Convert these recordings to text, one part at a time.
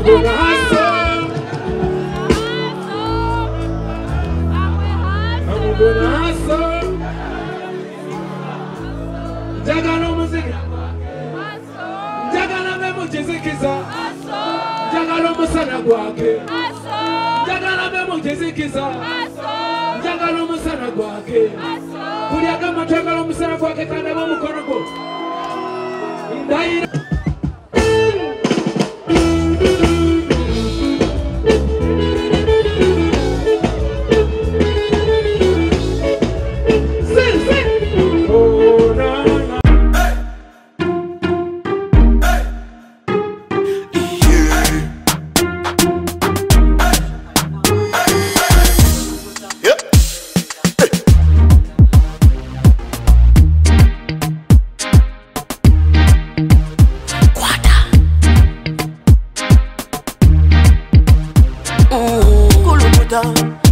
gonna hustle. I'm gonna hustle. Jagana music. Jagana memo jezikiza. Jagana musana gwake. Jagana memo jezikiza. Jagana musana gwake. Kuliaga matagala musana gwake kana mu mukono go. Ndaira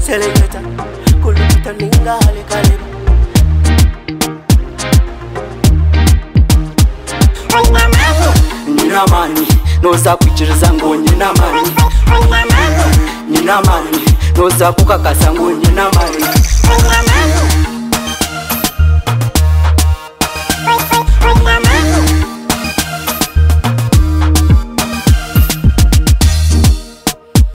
Selecta, kuluta ninga hale kale. Nina mani, noza kuchiriza ngo nina mani. Nina mani, noza kukakasa ngo nina mani.